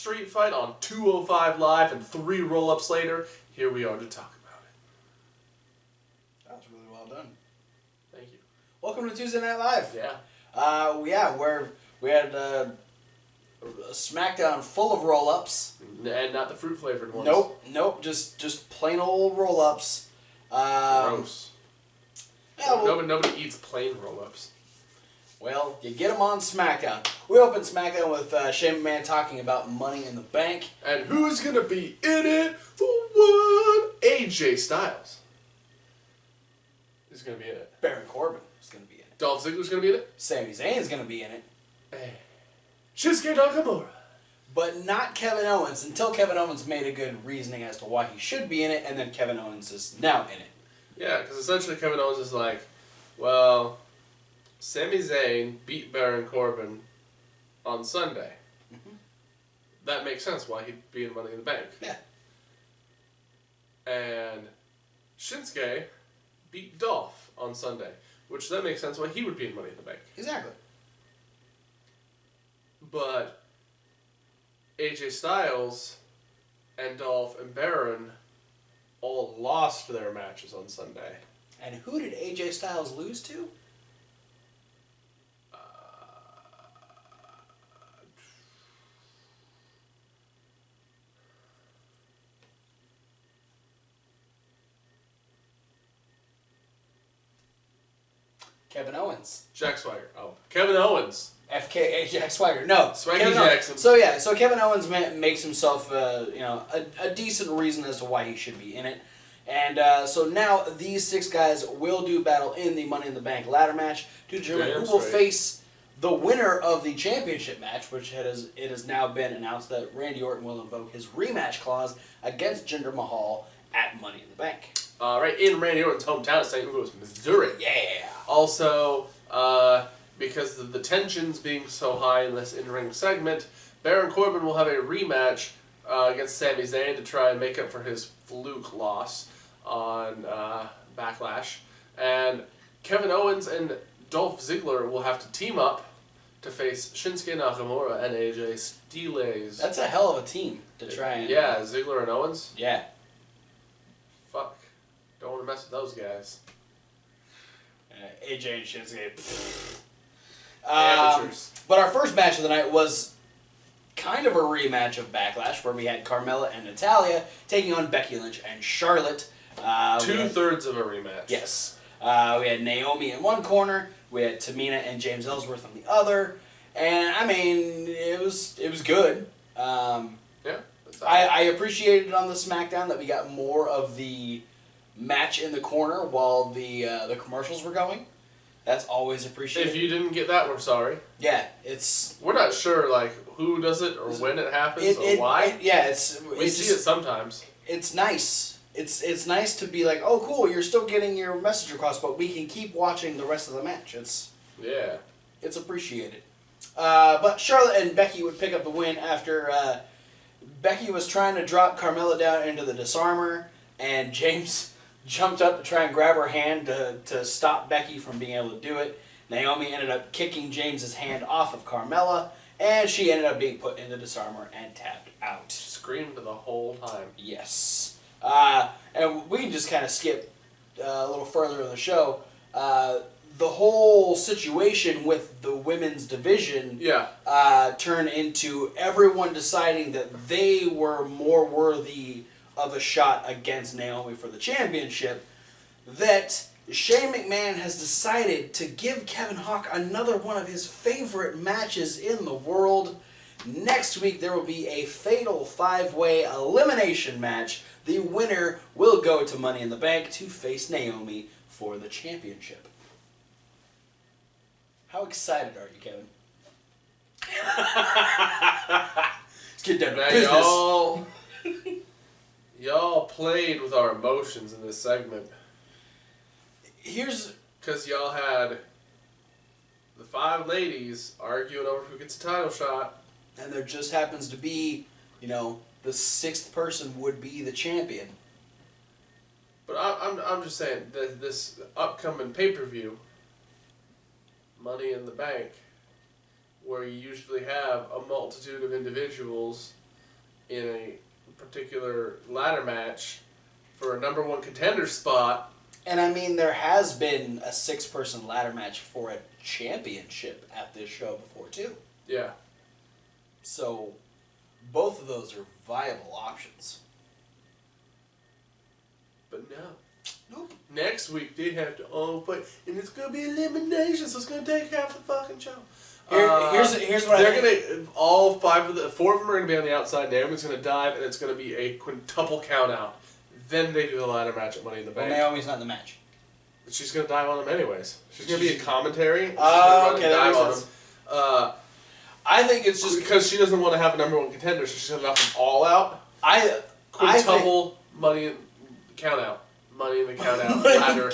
street fight on 205 Live and 3 roll-ups later, here we are to talk about it. That was really well done. Thank you. Welcome to Tuesday Night Live. Yeah. We had a Smackdown full of roll-ups. And not the fruit-flavored ones. Nope. Just plain old roll-ups. Gross. Yeah, well, Nobody eats plain roll-ups. Well, you get them on SmackDown. We opened SmackDown with Shane McMahon talking about Money in the Bank. And who's going to be in it for what? AJ Styles is going to be in it. Baron Corbin is going to be in it. Dolph Ziggler's going to be in it. Sami Zayn's going to be in it. Hey. Shinsuke Nakamura. But not Kevin Owens, until Kevin Owens made a good reasoning as to why he should be in it, and then Kevin Owens is now in it. Yeah, because essentially Kevin Owens is like, well, Sami Zayn beat Baron Corbin on Sunday. Mm-hmm. That makes sense why he'd be in Money in the Bank. Yeah. And Shinsuke beat Dolph on Sunday, which then makes sense why he would be in Money in the Bank. Exactly. But AJ Styles and Dolph and Baron all lost their matches on Sunday. And who did AJ Styles lose to? Kevin Owens. Jack Swagger. Oh, Kevin Owens. FKA Jack Swagger. No. Swaggy Kevin Jackson. Owens. So Kevin Owens makes himself a decent reason as to why he should be in it. And so now these 6 guys will do battle in the Money in the Bank ladder match to determine who will face the winner of the championship match, which it has now been announced that Randy Orton will invoke his rematch clause against Jinder Mahal at Money in the Bank. Right in Randy Orton's hometown of St. Louis, Missouri. Yeah. Also, because of the tensions being so high in this in-ring segment, Baron Corbin will have a rematch against Sami Zayn to try and make up for his fluke loss on Backlash. And Kevin Owens and Dolph Ziggler will have to team up to face Shinsuke Nakamura and AJ Styles. That's a hell of a team to try and... Yeah, Ziggler and Owens? Yeah. Fuck. Don't want to mess with those guys. AJ and Shinsuke. Amateurs. But our first match of the night was kind of a rematch of Backlash, where we had Carmella and Natalya taking on Becky Lynch and Charlotte. 2/3 of a rematch. Yes. We had Naomi in one corner, we had Tamina and James Ellsworth on the other, and I mean, it was good. Yeah. I appreciated on the SmackDown that we got more of the match in the corner while the commercials were going. That's always appreciated. If you didn't get that, we're sorry. Yeah, we're not sure who does it or when it happens or why. We see it sometimes. It's nice. It's nice to be like, oh cool, you're still getting your message across, but we can keep watching the rest of the match. It's appreciated. But Charlotte and Becky would pick up the win after Becky was trying to drop Carmella down into the disarmer, and James jumped up to try and grab her hand to stop Becky from being able to do it. Naomi ended up kicking James's hand off of Carmella, and she ended up being put in the disarmer and tapped out. Screamed the whole time. Yes. And we can just kind of skip a little further in the show. The whole situation with the women's division turned into everyone deciding that they were more worthy of a shot against Naomi for the championship, that Shane McMahon has decided to give Kevin Hawk another one of his favorite matches in the world. Next week there will be a fatal 5-way elimination match. The winner will go to Money in the Bank to face Naomi for the championship. How excited are you, Kevin? Let's get down to business. Y'all played with our emotions in this segment. Because y'all had the 5 ladies arguing over who gets a title shot. And there just happens to be, the 6th person would be the champion. But I'm just saying, this upcoming pay-per-view, Money in the Bank, where you usually have a multitude of individuals in a particular ladder match for a number one contender spot. And I mean, there has been a 6-person ladder match for a championship at this show before, too. Yeah. So, both of those are viable options. But no. Nope. Next week, they have to all fight, and it's going to be elimination, so it's going to take half the fucking show. Here's what they're gonna all 4 of them are gonna be on the outside. Naomi's gonna dive, and it's gonna be a quintuple count out. Then they do the ladder match at Money in the Bank. Well, Naomi's not in the match. She's gonna dive on them anyways. She's gonna be a commentary. Okay, that makes sense. I think it's just because she doesn't want to have a number one contender, so she's gonna knock them all out. Quintuple Money count out. Money in the count out ladder.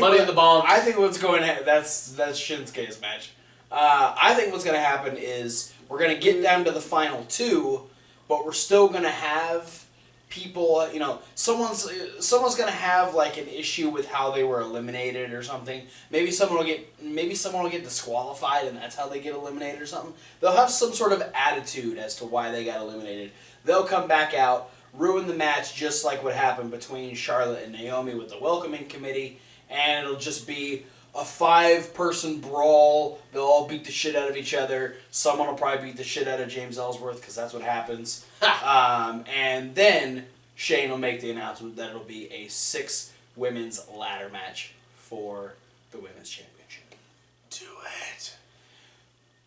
Money in the bomb. I think what's going to that's Shinsuke's match. I think what's going to happen is we're going to get down to the final 2, but we're still going to have people, someone's going to have like an issue with how they were eliminated or something. Maybe someone will get disqualified and that's how they get eliminated or something. They'll have some sort of attitude as to why they got eliminated. They'll come back out, ruin the match just like what happened between Charlotte and Naomi with the welcoming committee, and it'll just be a 5-person brawl. They'll all beat the shit out of each other. Someone will probably beat the shit out of James Ellsworth because that's what happens. And then Shane will make the announcement that it'll be a 6 women's ladder match for the women's championship. Do it.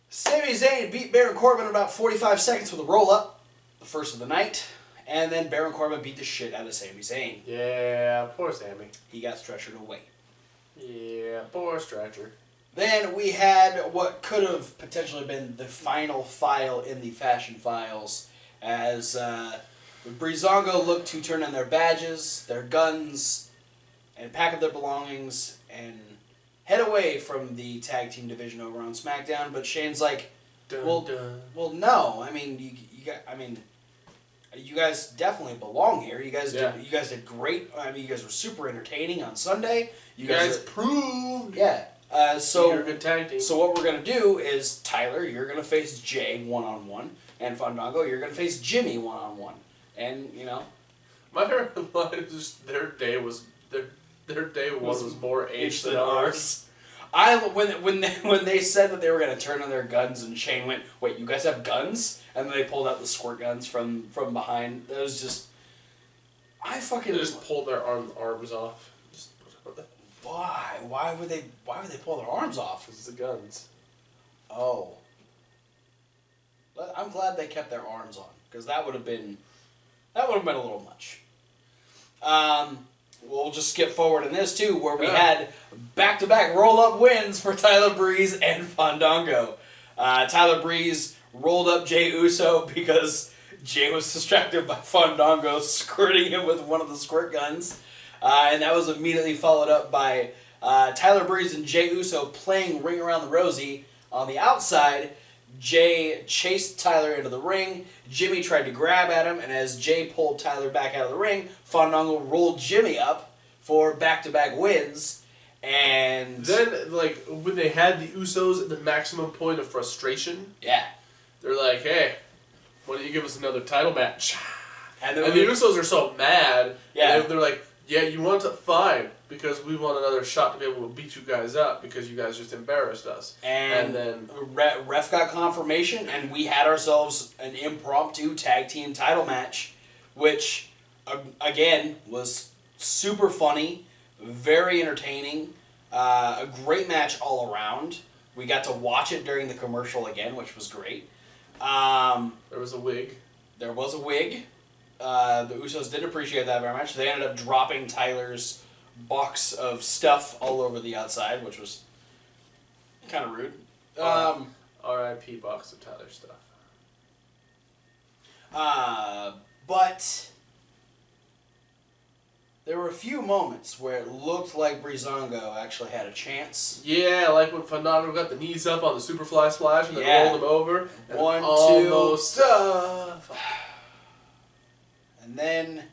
Sami Zayn beat Baron Corbin in about 45 seconds with a roll-up, the first of the night. And then Baron Corbin beat the shit out of Sami Zayn. Yeah, poor Sami. He got stretchered away. Yeah, poor stretcher. Then we had what could have potentially been the final file in the Fashion Files as Breezango looked to turn in their badges, their guns, and pack up their belongings and head away from the tag team division over on SmackDown. But Shane's like, well, no. I mean, you guys definitely belong here. You guys did great. I mean, you guys were super entertaining on Sunday. You guys proved. Yeah. So you're a good tag team. So what we're gonna do is Tyler, you're gonna face Jay 1-on-1, and Fandango, you're gonna face Jimmy 1-on-1, and My favorite line is just their day was more H than ours. When they said that they were gonna turn on their guns, and Shane went, "Wait, you guys have guns?" And then they pulled out the squirt guns from behind. That was just, They just pulled their arms off. Why? Why would they pull their arms off? Because the guns. Oh. I'm glad they kept their arms on, because that would have been a little much. We'll just skip forward in this too, where we had back-to-back roll-up wins for Tyler Breeze and Fandango. Tyler Breeze rolled up Jey Uso because Jay was distracted by Fandango squirting him with one of the squirt guns. And that was immediately followed up by Tyler Breeze and Jey Uso playing Ring Around the Rosie. On the outside, Jay chased Tyler into the ring. Jimmy tried to grab at him, and as Jay pulled Tyler back out of the ring, Fandango rolled Jimmy up for back-to-back wins. And then, when they had the Usos at the maximum point of frustration, they're like, "Hey, why don't you give us another title match?" And the Usos are so mad. Yeah, they're like, "Yeah, you want to? Fine, because we want another shot to be able to beat you guys up because you guys just embarrassed us." And then ref got confirmation, and we had ourselves an impromptu tag team title match, which again was super funny, very entertaining, a great match all around. We got to watch it during the commercial again, which was great. There was a wig. There was a wig. The Usos didn't appreciate that very much. They ended up dropping Tyler's box of stuff all over the outside, which was kind of rude. R.I.P. box of Tyler stuff. But there were a few moments where it looked like Breezango actually had a chance. Yeah, like when Fandango got the knees up on the Superfly Splash and then rolled him over. And 1, 2... almost stuff. And then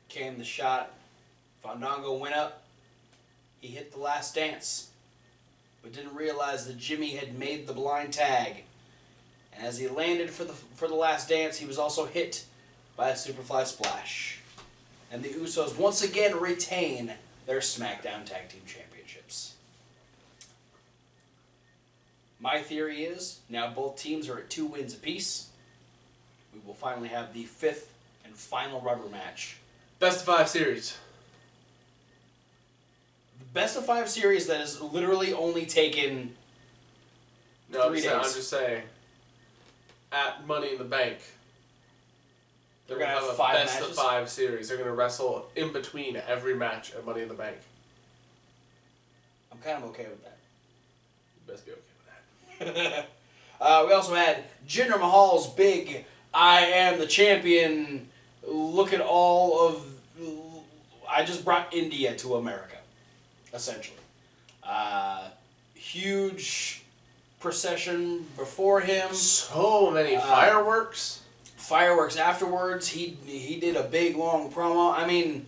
came the shot. Fandango went up. He hit the last dance, but didn't realize that Jimmy had made the blind tag. And as he landed for the last dance, he was also hit by a Superfly Splash. And the Usos once again retain their SmackDown Tag Team Championships. My theory is, now both teams are at 2 wins apiece. We will finally have the 5th and final rubber match. Best of 5 series. The best of 5 series that has literally only taken 3 days. I'm just saying. At Money in the Bank, they're going to have a 5 best matches? of 5 series. They're going to wrestle in between every match at Money in the Bank. I'm kind of okay with that. You best be okay with that. We also had Jinder Mahal's big "I am the champion. Look at all of. I just brought India to America," essentially. Huge procession before him. So many fireworks. Fireworks afterwards. He did a big long promo. I mean,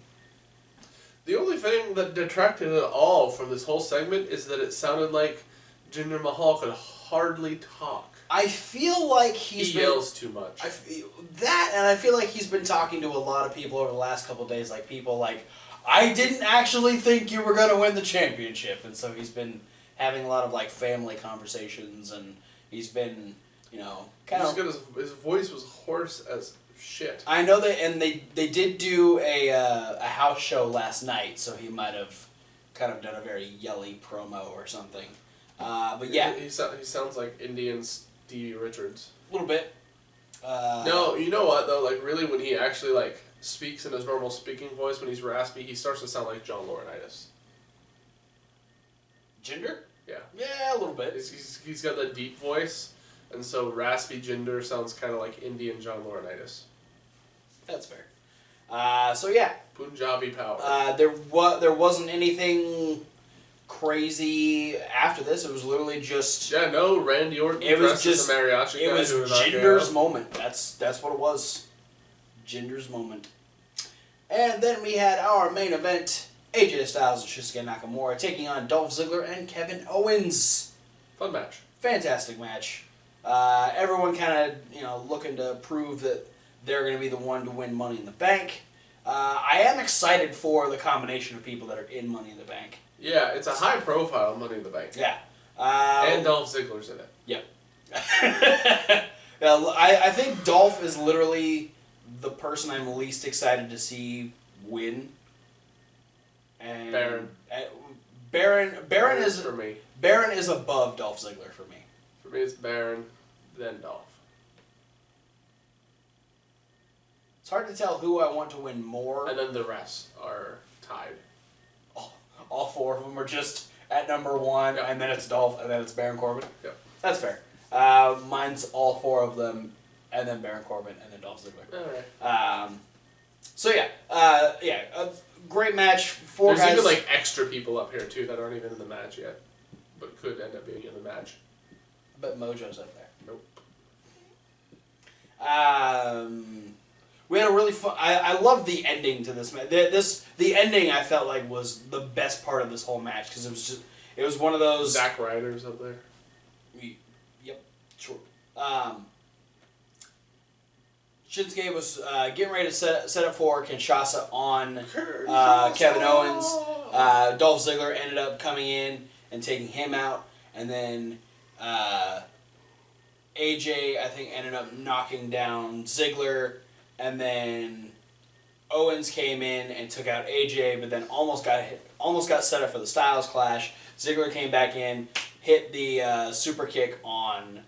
the only thing that detracted at all from this whole segment is that it sounded like Jinder Mahal could hardly talk. I feel like he yells too much. And I feel like he's been talking to a lot of people over the last couple of days, like people like, I didn't actually think you were going to win the championship, and so he's been having a lot of like family conversations, and he's been, kind of. His voice was hoarse as shit. I know that, and they did do a house show last night, so he might have kind of done a very yelly promo or something. But yeah, he sounds like Indian Stevie Richards. A little bit. No, you know what though? Like really, when he actually like speaks in his normal speaking voice, when he's raspy, he starts to sound like John Laurinaitis. Jinder? Yeah. Yeah, a little bit. He's got that deep voice, and so raspy Jinder sounds kind of like Indian John Laurinaitis. That's fair. So yeah. Punjabi power. There wasn't anything crazy after this. It was literally just. Yeah, no, Randy Orton. It was just a mariachi guy. It was Jinder's moment. That's what it was. Jinder's moment. And then we had our main event: AJ Styles and Shinsuke Nakamura taking on Dolph Ziggler and Kevin Owens. Fun match. Fantastic match. Everyone kind of looking to prove that they're going to be the one to win Money in the Bank. I am excited for the combination of people that are in Money in the Bank. Yeah, it's a high-profile Money in the Bank. Yeah. And Dolph Ziggler's in it. Yep. I think Dolph is literally the person I'm least excited to see win. And Baron is for me. Baron is above Dolph Ziggler for me. For me, it's Baron, then Dolph. It's hard to tell who I want to win more. And then the rest are tied. All 4 of them are just at number 1, yep. And then it's Dolph, and then it's Baron Corbin. Yep. That's fair. Mine's all 4 of them, and then Baron Corbin, and then Dolph Ziggler. All right. So yeah, a great match. 4 There's guys. even like extra people up here too that aren't even in the match yet, but could end up being in the match. I bet Mojo's up there. Nope. We had a really fun. I love the ending to this match. The ending I felt like was the best part of this whole match because it was one of those. Zack Ryder's up there. Yep, sure. Shinsuke was getting ready to set up for Kinshasa on Kevin Owens. Dolph Ziggler ended up coming in and taking him out, and then AJ I think ended up knocking down Ziggler. And then Owens came in and took out AJ, but then almost got set up for the Styles Clash. Ziggler came back in, hit the super kick on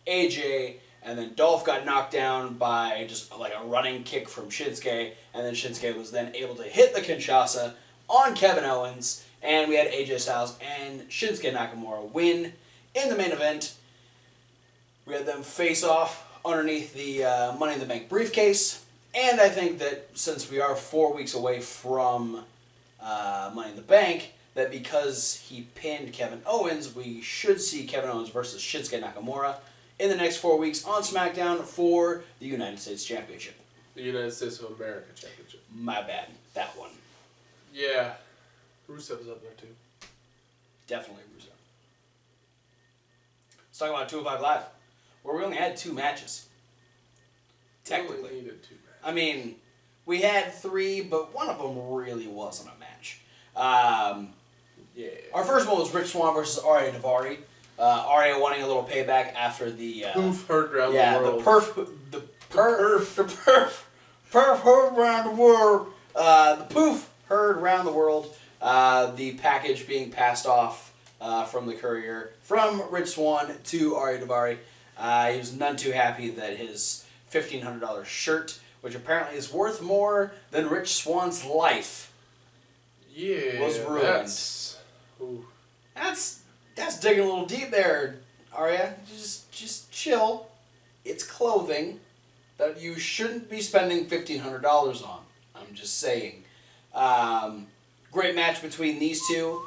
AJ, and then Dolph got knocked down by just like a running kick from Shinsuke, and then Shinsuke was then able to hit the Kinshasa on Kevin Owens, and we had AJ Styles and Shinsuke Nakamura win in the main event. We had them face off underneath the Money in the Bank briefcase. And I think that since we are 4 weeks away from Money in the Bank, that because he pinned Kevin Owens, we should see Kevin Owens versus Shinsuke Nakamura in the next 4 weeks on SmackDown for the United States Championship. The United States of America Championship. My bad. That one. Yeah. Rusev's up there too. Definitely Rusev. Let's talk about 205 Live. where we only had 2 matches. Technically. We only needed 2 matches. I mean, we had 3, but one of them really wasn't a match. Yeah. Our first one was Rich Swann versus Arya Daivari. Arya wanting a little payback after the poof heard around the world. The perf heard around the world. The poof heard around the world. The package being passed off from the courier from Rich Swann to Arya Daivari. He was none too happy that his $1,500 shirt, which apparently is worth more than Rich Swann's life, was ruined. That's digging a little deep there, Arya. Just chill. It's clothing that you shouldn't be spending $1,500 on. I'm just saying. Great match between these two.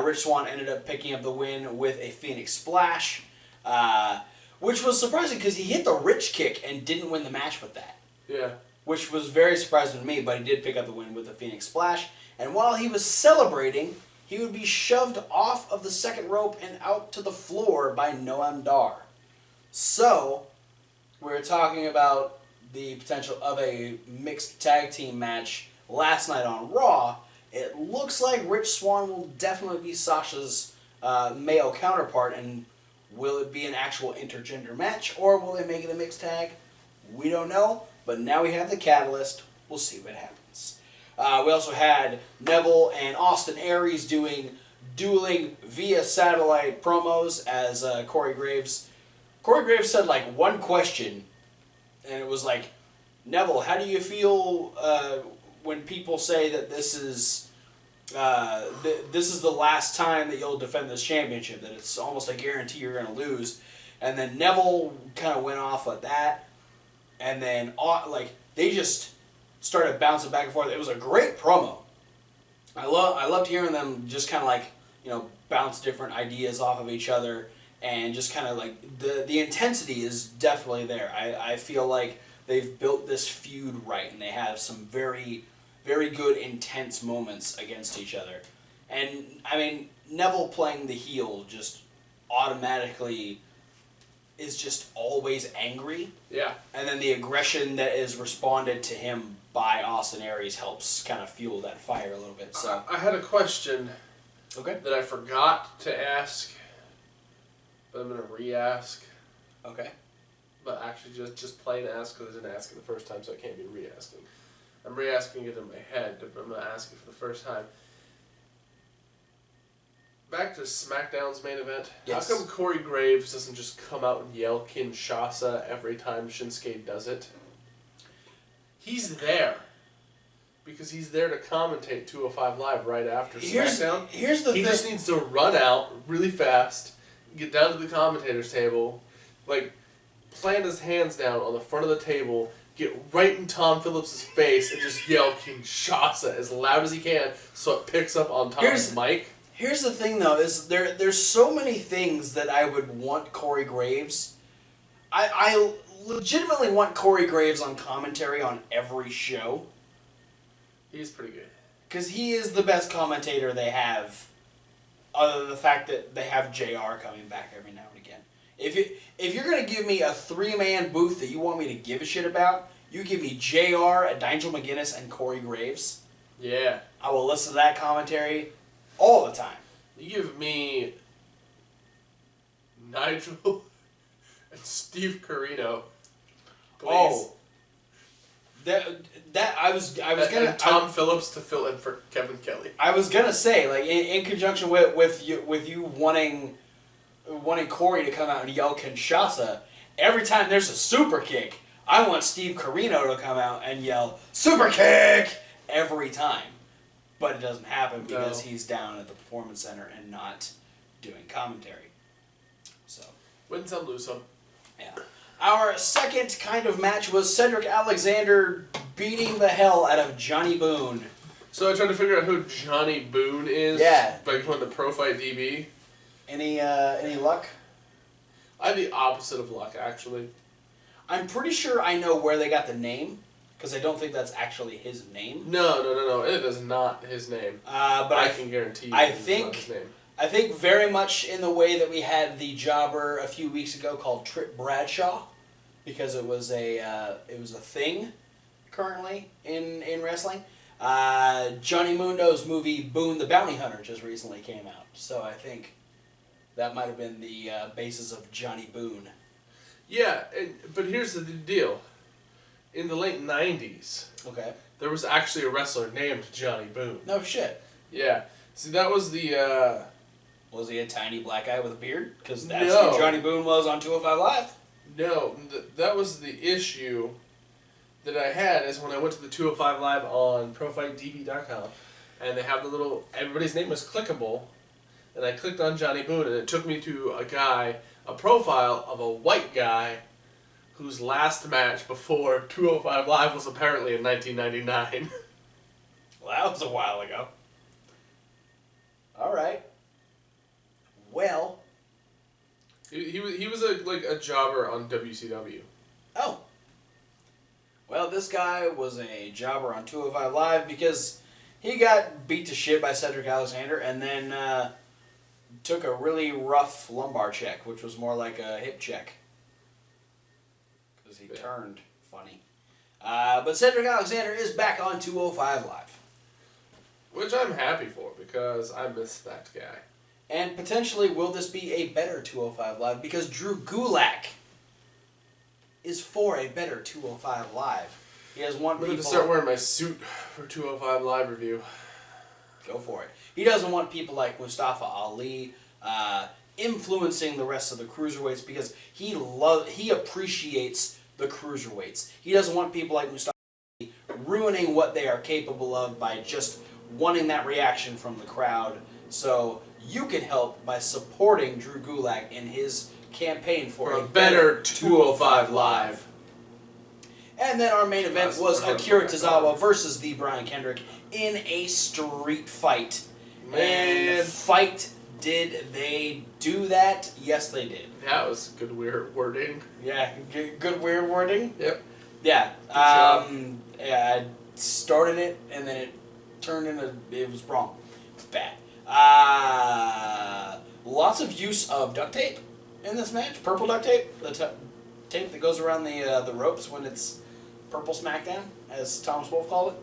Rich Swann ended up picking up the win with a Phoenix Splash, which was surprising because he hit the Rich Kick and didn't win the match with that. Yeah. Which was very surprising to me, but he did pick up the win with the Phoenix Splash. And while he was celebrating, he would be shoved off of the second rope and out to the floor by Noam Dar. So, we're talking about the potential of a mixed tag team match last night on Raw. It looks like Rich Swann will definitely be Sasha's male counterpart, and will it be an actual intergender match, or will they make it a mixed tag? We don't know, but now we have the catalyst. We'll see what happens. We also had Neville and Austin Aries dueling via satellite promos as Corey Graves. Corey Graves said like one question, and it was like, Neville, how do you feel when people say that this is the last time that you'll defend this championship, that it's almost a guarantee you're going to lose? And then Neville kind of went off at that, and then they just started bouncing back and forth. It was a great promo. I loved hearing them just kind of bounce different ideas off of each other, and just kind of the intensity is definitely there. I feel like they've built this feud right, and they have some very, very good intense moments against each other. And I mean, Neville playing the heel just automatically is just always angry. Yeah. And then the aggression that is responded to him by Austin Aries helps kind of fuel that fire a little bit. So I had a question that I forgot to ask, but I'm going to re-ask. Okay. But actually just plain ask, because I didn't ask it the first time, so I can't be re-asking. I'm re-asking it in my head, but I'm going to ask it for the first time. Back to SmackDown's main event. Yes. How come Corey Graves doesn't just come out and yell Kinshasa every time Shinsuke does it? He's there. Because he's there to commentate 205 Live right after SmackDown. Here's the thing. He just needs to run out really fast, get down to the commentator's table, plant his hands down on the front of the table, get right in Tom Phillips' face, and just yell Kinshasa as loud as he can so it picks up on Tom's mic. Here's the thing, though, is there's so many things that I would want Corey Graves. I legitimately want Corey Graves on commentary on every show. He's pretty good. Because he is the best commentator they have, other than the fact that they have JR coming back every now and again. If you're going to give me a 3-man booth that you want me to give a shit about, you give me JR, Nigel McGuinness, and Corey Graves. Yeah. I will listen to that commentary all the time. You give me Nigel and Steve Corino, please. Oh, that I was gonna Tom Phillips to fill in for Kevin Kelly. I was gonna say in conjunction with you wanting Corey to come out and yell Kinshasa every time there's a super kick. I want Steve Corino to come out and yell super kick every time. But it doesn't happen because he's down at the Performance Center and not doing commentary. So, win some, lose some. Yeah. Our second kind of match was Cedric Alexander beating the hell out of Johnny Boone. So I tried to figure out who Johnny Boone is. Yeah. By going to Pro Fight DB. Any luck? I have the opposite of luck, actually. I'm pretty sure I know where they got the name, because I don't think that's actually his name. No. It is not his name. But I can guarantee you I it's think not his name. I think very much in the way that we had the jobber a few weeks ago called Trip Bradshaw, because it was a thing currently in wrestling. Johnny Mundo's movie Boone the Bounty Hunter just recently came out, so I think that might have been the basis of Johnny Boone. Yeah, but here's the deal. In the late 90s, okay, there was actually a wrestler named Johnny Boone. No shit. Yeah. See, that was the... Was he a tiny black guy with a beard? Because that's who Johnny Boone was on 205 Live. No, that was the issue that I had is when I went to the 205 Live on ProFightDB.com, and they have the little... Everybody's name was clickable, and I clicked on Johnny Boone, and it took me to a profile of a white guy whose last match before 205 Live was apparently in 1999. Well, that was a while ago. All right. Well, he was a jobber on WCW. Oh. Well, this guy was a jobber on 205 Live because he got beat to shit by Cedric Alexander and then took a really rough lumbar check, which was more like a hip check. Because he turned funny. But Cedric Alexander is back on 205 Live. Which I'm happy for because I miss that guy. And potentially, will this be a better 205 Live? Because Drew Gulak is for a better 205 Live. He has one. I'm going to start wearing my suit for 205 Live review. Go for it. He doesn't want people like Mustafa Ali influencing the rest of the cruiserweights because he appreciates the cruiserweights. He doesn't want people like Mustafa Ali ruining what they are capable of by just wanting that reaction from the crowd. So you can help by supporting Drew Gulak in his campaign for a better 205 Live. And then our main event was Akira Tozawa versus the Brian Kendrick in a street fight. Man. And fight, did they do that? Yes, they did. That was good weird wording. Yeah, good weird wording? Yep. Yeah. I started it, and then it turned into... It was wrong. It's bad. Lots of use of duct tape in this match. Purple duct tape. The tape that goes around the ropes when it's purple Smackdown, as Thomas Wolfe called it.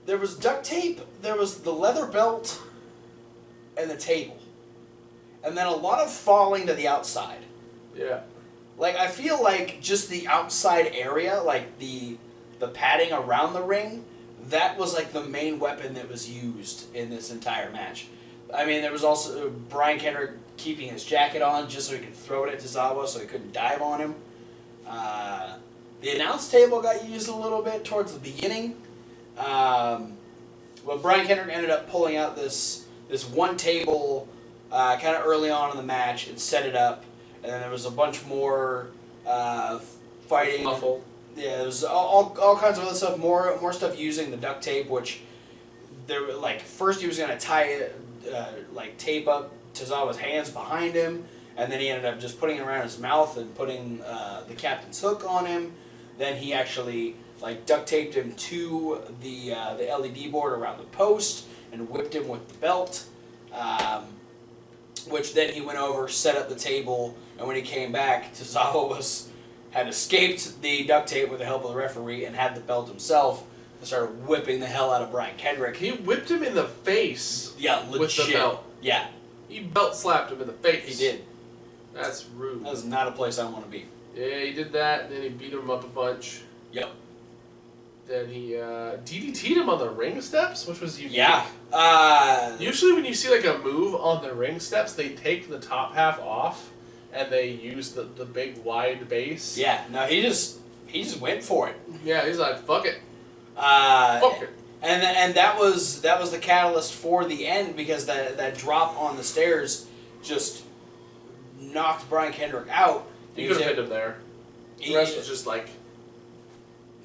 There was duct tape, there was the leather belt, and the table. And then a lot of falling to the outside. Yeah. Like, I feel like just the outside area, like the padding around the ring, that was like the main weapon that was used in this entire match. I mean, there was also Brian Kendrick keeping his jacket on just so he could throw it at Tozawa so he couldn't dive on him. The announce table got used a little bit towards the beginning. Well, Brian Kendrick ended up pulling out this one table kind of early on in the match and set it up. And then there was a bunch more fighting. Muffle. Yeah, there was all kinds of other stuff. More stuff using the duct tape, which there were, like, first he was gonna tie it, tape up Tozawa's hands behind him, and then he ended up just putting it around his mouth and putting the captain's hook on him. Then he actually duct taped him to the LED board around the post and whipped him with the belt. Which then he went over, set up the table, and when he came back, Tozawa had escaped the duct tape with the help of the referee and had the belt himself and started whipping the hell out of Brian Kendrick. He whipped him in the face. Yeah, legit. With the belt. Yeah. He belt slapped him in the face. He did. That's rude. That is not a place I want to be. Yeah, he did that, and then he beat him up a bunch. Yep. Then he DDT'd him on the ring steps, which was unique. Yeah. Usually when you see a move on the ring steps, they take the top half off, and they use the big wide base. Yeah, no, he just went for it. Yeah, he's like, fuck it. Fuck it. And that was the catalyst for the end because that drop on the stairs just knocked Brian Kendrick out. He could have hit him there. The rest was just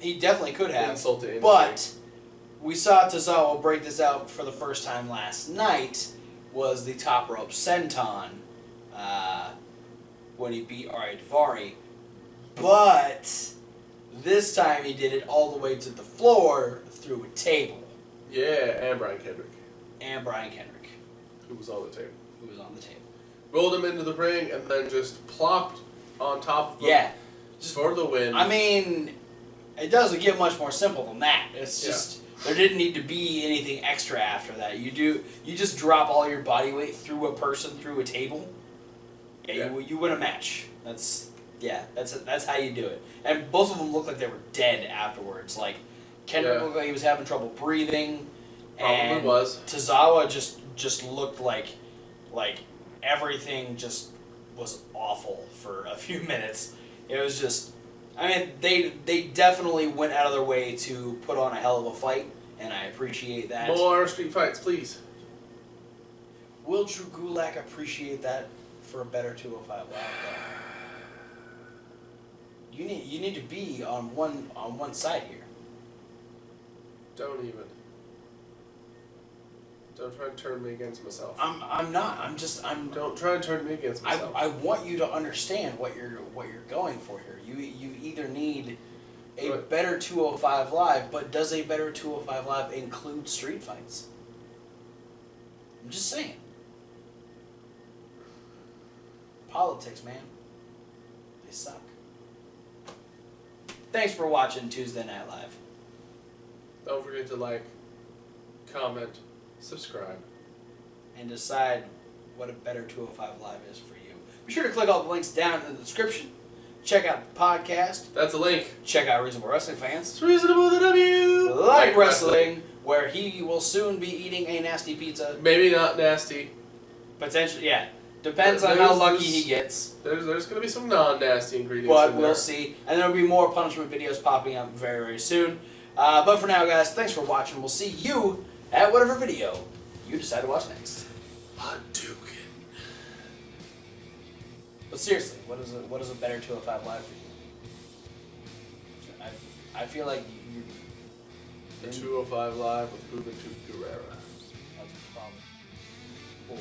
he definitely could have. Insult to injury. But we saw Tozawa break this out for the first time last night. Was the top rope senton when he beat Ari Daivari. But This time he did it all the way to the floor through a table. Yeah, and Brian Kendrick. Who was on the table. Rolled him into the ring and then just plopped on top of him. Yeah. For the win. I mean, it doesn't get much more simple than that. It's just, there didn't need to be anything extra after that. You just drop all your body weight through a person, through a table. Yeah. You win a match. That's how you do it. And both of them looked like they were dead afterwards. Like, Kendrick looked like he was having trouble breathing. Probably was. Tozawa just looked like everything just was awful for a few minutes. It was just, I mean, they definitely went out of their way to put on a hell of a fight, and I appreciate that. More street fights, please. Will Drew Gulak appreciate that for a better 205 Live, though? You need to be on one side here. Don't even. Don't try and turn me against myself. I'm not. Don't try and turn me against myself. I want you to understand what you're going for here. You either need a better 205 Live, but does a better 205 Live include street fights? I'm just saying. Politics, man. They suck. Thanks for watching Tuesday Night Live. Don't forget to like, comment, subscribe, and decide what a better 205 Live is for you. Be sure to click all the links down in the description. Check out the podcast. That's a link. Check out Reasonable Wrestling Fans. It's Reasonable the W. Like wrestling, where he will soon be eating a nasty pizza. Maybe not nasty. Potentially, yeah. Depends on how lucky he gets. There's going to be some non-nasty ingredients but we'll see. And there will be more punishment videos popping up very, very soon. But for now, guys, thanks for watching. We'll see you at whatever video you decide to watch next. Hadouken. But seriously, what is a better 205 Live for you? I feel like you. The 205 Live with Juventud Guerrera. That's a problem. Or